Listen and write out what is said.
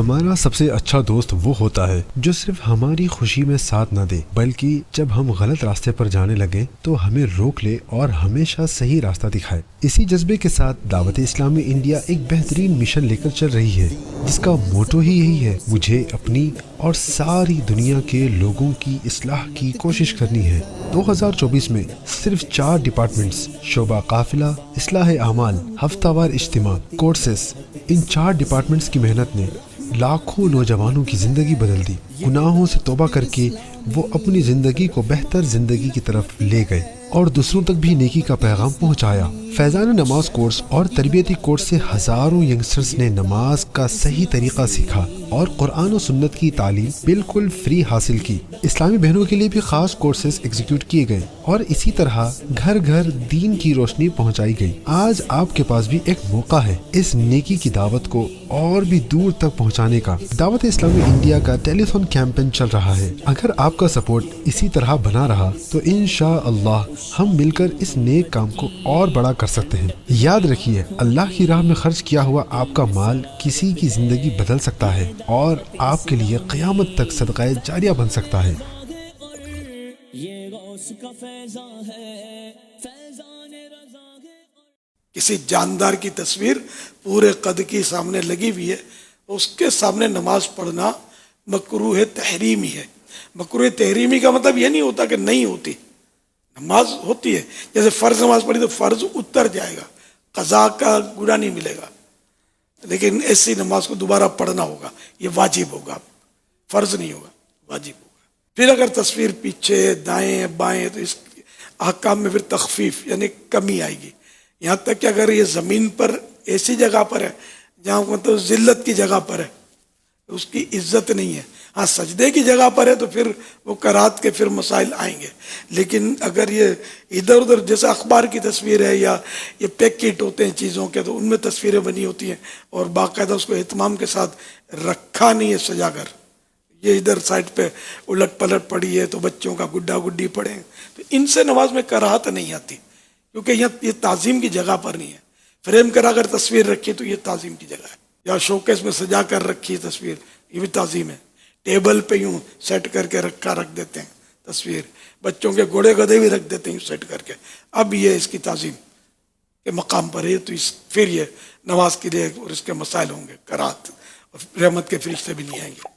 ہمارا سب سے اچھا دوست وہ ہوتا ہے جو صرف ہماری خوشی میں ساتھ نہ دے بلکہ جب ہم غلط راستے پر جانے لگیں تو ہمیں روک لے اور ہمیشہ صحیح راستہ دکھائے۔ اسی جذبے کے ساتھ دعوت اسلامی انڈیا ایک بہترین مشن لے کر چل رہی ہے جس کا موٹو ہی یہی ہے، مجھے اپنی اور ساری دنیا کے لوگوں کی اصلاح کی کوشش کرنی ہے۔ 2024 میں صرف 4 ڈپارٹمنٹس شعبہ قافلہ، اصلاح اعمال، ہفتہ وار اجتماع، کورسز، ان 4 ڈپارٹمنٹس کی محنت نے لاکھوں نوجوانوں کی زندگی بدل دی۔ گناہوں سے توبہ کر کے وہ اپنی زندگی کو بہتر زندگی کی طرف لے گئے اور دوسروں تک بھی نیکی کا پیغام پہنچایا۔ فیضان نماز کورس اور تربیتی کورس سے ہزاروں ینگسٹرز نے نماز کا صحیح طریقہ سیکھا اور قرآن و سنت کی تعلیم بالکل فری حاصل کی۔ اسلامی بہنوں کے لیے بھی خاص کورسز ایگزیکیوٹ کیے گئے اور اسی طرح گھر گھر دین کی روشنی پہنچائی گئی۔ آج آپ کے پاس بھی ایک موقع ہے اس نیکی کی دعوت کو اور بھی دور تک پہنچانے کا۔ دعوت اسلامی انڈیا کا ٹیلی تھون کیمپین چل رہا ہے۔ اگر آپ کا سپورٹ اسی طرح بنا رہا تو انشاءاللہ ہم مل کر اس نیک کام کو اور بڑا کر سکتے ہیں۔ یاد رکھیے، اللہ کی راہ میں خرچ کیا ہوا آپ کا مال کسی کی زندگی بدل سکتا ہے اور آپ کے لیے قیامت تک صدقہ جاریہ بن سکتا ہے۔ کسی جاندار کی تصویر پورے قد کی سامنے لگی ہوئی ہے، اس کے سامنے نماز پڑھنا مکروہ تحریمی ہے۔ مکروہ تحریمی کا مطلب یہ نہیں ہوتا کہ نہیں ہوتی، نماز ہوتی ہے۔ جیسے فرض نماز پڑھی تو فرض اتر جائے گا، قضا کا گناہ نہیں ملے گا، لیکن ایسی نماز کو دوبارہ پڑھنا ہوگا، یہ واجب ہوگا، فرض نہیں ہوگا، واجب ہوگا۔ پھر اگر تصویر پیچھے دائیں بائیں تو اس احکام میں پھر تخفیف یعنی کمی آئے گی۔ یہاں تک کہ اگر یہ زمین پر ایسی جگہ پر ہے جہاں مطلب ذلت کی جگہ پر ہے، اس کی عزت نہیں ہے۔ ہاں سجدے کی جگہ پر ہے تو پھر وہ کرات کے پھر مسائل آئیں گے، لیکن اگر یہ ادھر ادھر جیسے اخبار کی تصویر ہے یا یہ پیکٹ ہوتے ہیں چیزوں کے تو ان میں تصویریں بنی ہوتی ہیں اور باقاعدہ اس کو اہتمام کے ساتھ رکھا نہیں ہے سجا کر، یہ ادھر سائڈ پہ الٹ پلٹ پڑی ہے تو بچوں کا گڈا گڈی پڑے، تو ان سے نماز میں کراہت نہیں آتی، کیونکہ یہ تعظیم کی جگہ پر نہیں ہے۔ فریم کرا کر تصویر رکھی تو یہ تعظیم کی جگہ ہے، یا شوکیس میں سجا کر رکھی تصویر، یہ بھی تعظیم ہے۔ ٹیبل پہ یوں سیٹ کر کے رکھ دیتے ہیں تصویر، بچوں کے گھوڑے گدھے بھی رکھ دیتے ہیں یوں سیٹ کر کے، اب یہ اس کی تعظیم کے مقام پر ہے، تو پھر یہ نماز کے لیے اور اس کے مسائل ہوں گے، کراہت اور رحمت کے فرشتے بھی نہیں آئیں گے۔